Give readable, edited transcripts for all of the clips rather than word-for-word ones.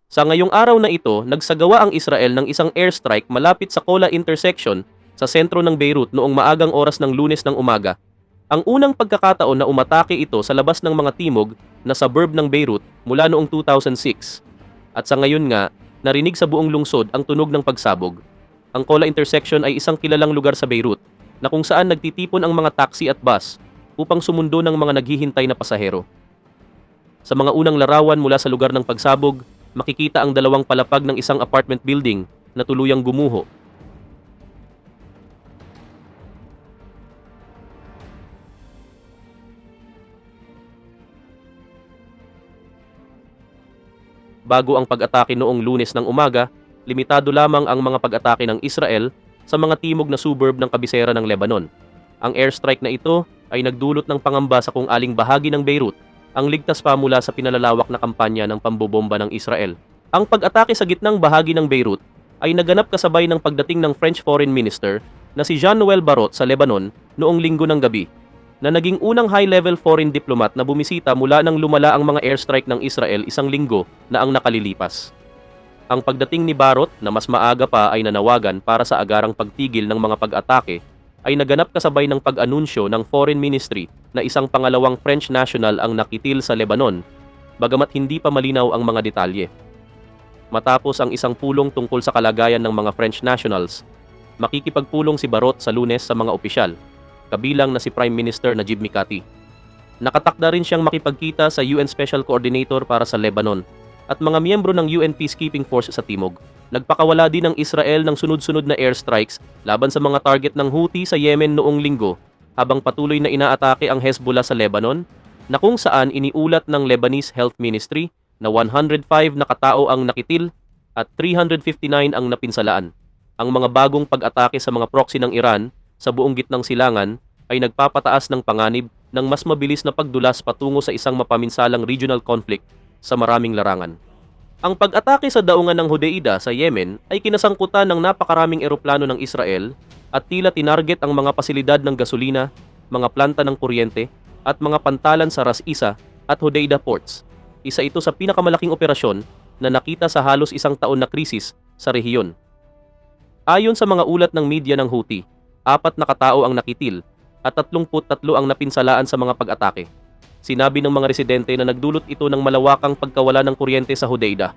Sa ngayong araw na ito, nagsagawa ang Israel ng isang airstrike malapit sa Kola intersection sa sentro ng Beirut noong maagang oras ng Lunes ng umaga. Ang unang pagkakataon na umatake ito sa labas ng mga timog na suburb ng Beirut mula noong 2006. At sa ngayon nga, narinig sa buong lungsod ang tunog ng pagsabog. Ang Kola intersection ay isang kilalang lugar sa Beirut na kung saan nagtitipon ang mga taxi at bus upang sumundo ng mga naghihintay na pasahero. Sa mga unang larawan mula sa lugar ng pagsabog, makikita ang dalawang palapag ng isang apartment building na tuluyang gumuho. Bago ang pag-atake noong Lunes ng umaga, limitado lamang ang mga pag-atake ng Israel sa mga timog na suburb ng kabisera ng Lebanon. Ang airstrike na ito ay nagdulot ng pangamba sa kung aling bahagi ng Beirut ang ligtas pa mula sa pinalalawak na kampanya ng pambobomba ng Israel. Ang pag-atake sa gitnang bahagi ng Beirut ay naganap kasabay ng pagdating ng French Foreign Minister na si Jean-Noël Barrot sa Lebanon noong Linggo ng gabi, na naging unang high-level foreign diplomat na bumisita mula nang lumala ang mga airstrike ng Israel isang linggo na ang nakalilipas. Ang pagdating ni Barrot na mas maaga pa ay nanawagan para sa agarang pagtigil ng mga pag-atake ay naganap kasabay ng pag-anunsyo ng Foreign Ministry na isang pangalawang French national ang nakitil sa Lebanon, bagamat hindi pa malinaw ang mga detalye. Matapos ang isang pulong tungkol sa kalagayan ng mga French nationals, makikipagpulong si Barrot sa Lunes sa mga opisyal, kabilang na si Prime Minister Najib Mikati. Nakatakda rin siyang makipagkita sa UN Special Coordinator para sa Lebanon at mga miyembro ng UN Peacekeeping Force sa Timog. Nagpakawala din ng Israel ng sunod-sunod na airstrikes laban sa mga target ng Houthi sa Yemen noong linggo, habang patuloy na inaatake ang Hezbollah sa Lebanon, na kung saan iniulat ng Lebanese Health Ministry na 105 na katao ang nakitil at 359 ang napinsalaan. Ang mga bagong pag-atake sa mga proxy ng Iran sa buong gitnang silangan ay nagpapataas ng panganib ng mas mabilis na pagdulas patungo sa isang mapaminsalang regional conflict sa maraming larangan. Ang pag-atake sa daungan ng Hodeida sa Yemen ay kinasangkutan ng napakaraming eroplano ng Israel at tila tinarget ang mga pasilidad ng gasolina, mga planta ng kuryente at mga pantalan sa Ras Isa at Hodeida ports. Isa ito sa pinakamalaking operasyon na nakita sa halos isang taon na krisis sa rehiyon. Ayon sa mga ulat ng media ng Houthi, 4 na katao ang nakitil at 33 ang napinsalaan sa mga pag-atake. Sinabi ng mga residente na nagdulot ito ng malawakang pagkawala ng kuryente sa Hodeida.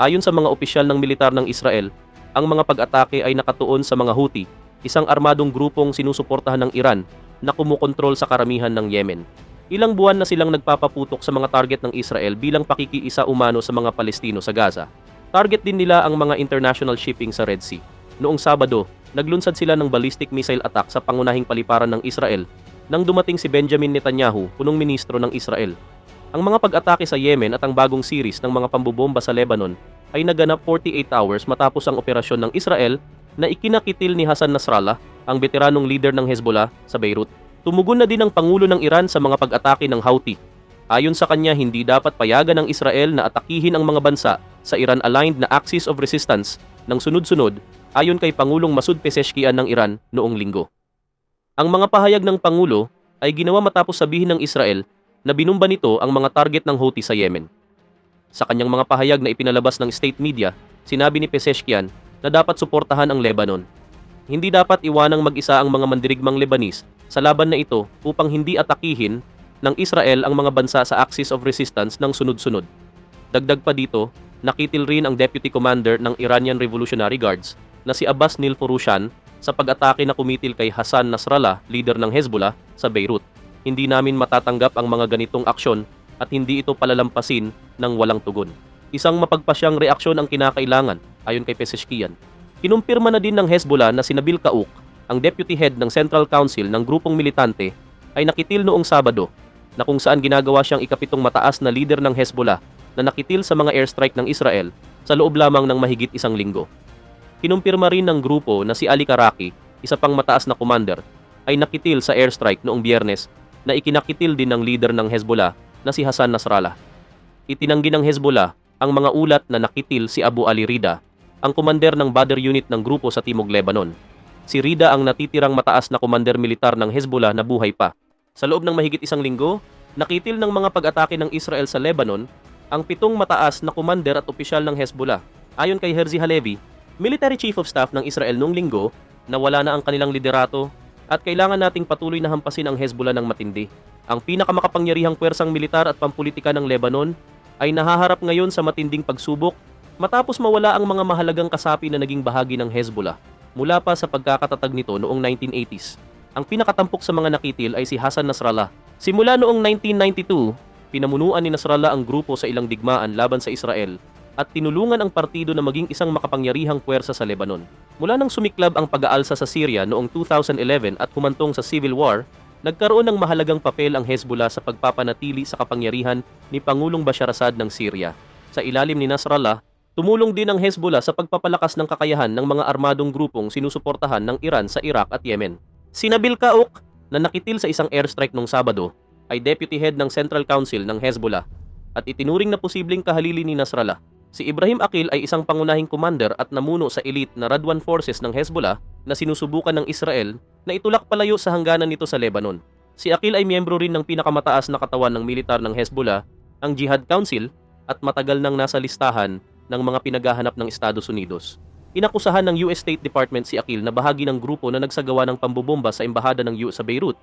Ayon sa mga opisyal ng militar ng Israel, ang mga pag-atake ay nakatuon sa mga Houthi, isang armadong grupong sinusuportahan ng Iran na kumukontrol sa karamihan ng Yemen. Ilang buwan na silang nagpapaputok sa mga target ng Israel bilang pakikiisa umano sa mga Palestino sa Gaza. Target din nila ang mga international shipping sa Red Sea. Noong Sabado, naglunsad sila ng ballistic missile attack sa pangunahing paliparan ng Israel nang dumating si Benjamin Netanyahu, punong ministro ng Israel. Ang mga pag-atake sa Yemen at ang bagong series ng mga pambobomba sa Lebanon ay naganap 48 hours matapos ang operasyon ng Israel na ikinakitil ni Hassan Nasrallah, ang veteranong leader ng Hezbollah, sa Beirut. Tumugon na din ang Pangulo ng Iran sa mga pag-atake ng Houthi. Ayon sa kanya, hindi dapat payagan ng Israel na atakihin ang mga bansa sa Iran-aligned na Axis of Resistance ng sunod-sunod, ayon kay Pangulong Masoud Pezeshkian ng Iran noong linggo. Ang mga pahayag ng Pangulo ay ginawa matapos sabihin ng Israel na binumba nito ang mga target ng Houthi sa Yemen. Sa kanyang mga pahayag na ipinalabas ng state media, sinabi ni Pezeshkian na dapat suportahan ang Lebanon. Hindi dapat iwanang mag-isa ang mga mandirigmang Lebanese sa laban na ito upang hindi atakihin ng Israel ang mga bansa sa Axis of Resistance ng sunod-sunod. Dagdag pa dito, nakitil rin ang Deputy Commander ng Iranian Revolutionary Guards na si Abbas Nilforoushan sa pag-atake na kumitil kay Hassan Nasrallah, leader ng Hezbollah, sa Beirut. Hindi namin matatanggap ang mga ganitong aksyon at hindi ito palalampasin ng walang tugon. Isang mapagpasyang reaksyon ang kinakailangan, ayon kay Pezeshkian. Kinumpirma na din ng Hezbollah na si Nabil Kaouk, ang deputy head ng Central Council ng grupong militante, ay nakitil noong Sabado, na kung saan ginagawa siyang ikapitong mataas na leader ng Hezbollah na nakitil sa mga airstrike ng Israel sa loob lamang ng mahigit isang linggo. Kinumpirma rin ng grupo na si Ali Karaki, isa pang mataas na commander, ay nakitil sa airstrike noong Biyernes na ikinakitil din ng leader ng Hezbollah na si Hassan Nasrallah. Itinanggi ng Hezbollah ang mga ulat na nakitil si Abu Ali Rida, ang commander ng Badr unit ng grupo sa Timog Lebanon. Si Rida ang natitirang mataas na commander militar ng Hezbollah na buhay pa. Sa loob ng mahigit isang linggo, nakitil ng mga pag-atake ng Israel sa Lebanon ang 7 mataas na commander at opisyal ng Hezbollah. Ayon kay Herzi Halevi, Military Chief of Staff ng Israel noong linggo, na wala na ang kanilang liderato at kailangan nating patuloy na hampasin ang Hezbollah ng matindi. Ang pinakamakapangyarihang puwersang militar at pampulitika ng Lebanon ay nahaharap ngayon sa matinding pagsubok matapos mawala ang mga mahalagang kasapi na naging bahagi ng Hezbollah mula pa sa pagkakatatag nito noong 1980s. Ang pinakatampok sa mga nakitil ay si Hassan Nasrallah. Simula noong 1992, pinamunuan ni Nasrallah ang grupo sa ilang digmaan laban sa Israel at tinulungan ang partido na maging isang makapangyarihang puwersa sa Lebanon. Mula nang sumiklab ang pag-aalsa sa Syria noong 2011 at humantong sa civil war, nagkaroon ng mahalagang papel ang Hezbollah sa pagpapanatili sa kapangyarihan ni Pangulong Bashar Assad ng Syria. Sa ilalim ni Nasrallah, tumulong din ang Hezbollah sa pagpapalakas ng kakayahan ng mga armadong grupong sinusuportahan ng Iran sa Iraq at Yemen. Si Nabil Kaouk, na nakitil sa isang airstrike noong Sabado, ay deputy head ng Central Council ng Hezbollah at itinuring na posibleng kahalili ni Nasrallah. Si Ibrahim Aqil ay isang pangunahing commander at namuno sa elite na Radwan forces ng Hezbollah na sinusubukan ng Israel na itulak palayo sa hangganan nito sa Lebanon. Si Aqil ay miyembro rin ng pinakamataas na katawan ng militar ng Hezbollah, ang Jihad Council, at matagal nang nasa listahan ng mga pinaghahanap ng Estados Unidos. Inakusahan ng US State Department si Aqil na bahagi ng grupo na nagsagawa ng pambobomba sa embahada ng US sa Beirut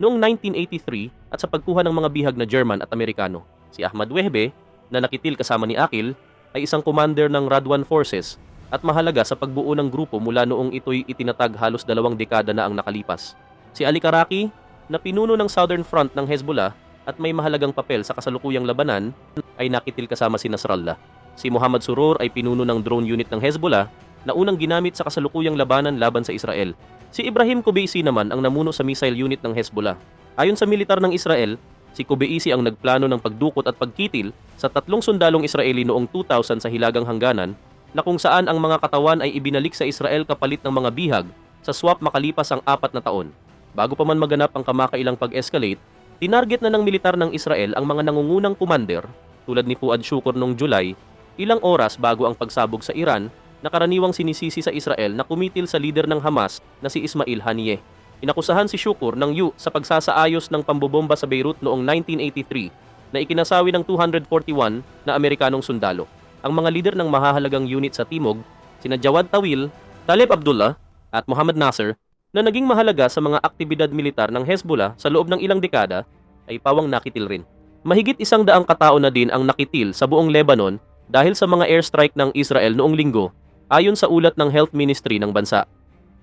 noong 1983 at sa pagkuha ng mga bihag na German at Amerikano. Si Ahmad Wehbe, na nakitil kasama ni Aqil, ay isang commander ng Radwan Forces at mahalaga sa pagbuo ng grupo mula noong ito'y itinatag halos 2 dekada na ang nakalipas. Si Ali Karaki, na pinuno ng Southern Front ng Hezbollah at may mahalagang papel sa kasalukuyang labanan, ay nakitil kasama si Nasrallah. Si Muhammad Surur ay pinuno ng drone unit ng Hezbollah na unang ginamit sa kasalukuyang labanan laban sa Israel. Si Ibrahim Kubeisi naman ang namuno sa missile unit ng Hezbollah. Ayon sa militar ng Israel, si Kubeisi ang nagplano ng pagdukot at pagkitil sa 3 sundalong Israeli noong 2000 sa Hilagang Hangganan, na kung saan ang mga katawan ay ibinalik sa Israel kapalit ng mga bihag sa swap makalipas ang 4 na taon. Bago pa man maganap ang kamakailang pag-escalate, tinarget na ng militar ng Israel ang mga nangungunang commander tulad ni Fuad Shukor noong July, ilang oras bago ang pagsabog sa Iran, na karaniwang sinisisi sa Israel na kumitil sa lider ng Hamas na si Ismail Haniyeh. Inakusahan si Shukor ng sa pagsasaayos ng pambobomba sa Beirut noong 1983 na ikinasawi ng 241 na Amerikanong sundalo. Ang mga lider ng mahahalagang unit sa Timog, sina Jawad Tawil, Taleb Abdullah at Muhammad Nasser, na naging mahalaga sa mga aktibidad militar ng Hezbollah sa loob ng ilang dekada, ay pawang nakitil rin. Mahigit 100 katao na din ang nakitil sa buong Lebanon dahil sa mga airstrike ng Israel noong linggo, ayon sa ulat ng Health Ministry ng bansa.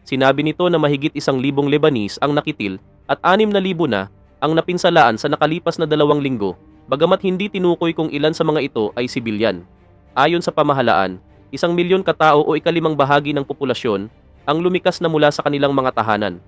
Sinabi nito na mahigit 1,000 Lebanese ang nakitil at 6,000 na ang napinsalaan sa nakalipas na 2 linggo, bagamat hindi tinukoy kung ilan sa mga ito ay sibilyan. Ayon sa pamahalaan, 1 milyon katao o ika-5 bahagi ng populasyon ang lumikas na mula sa kanilang mga tahanan.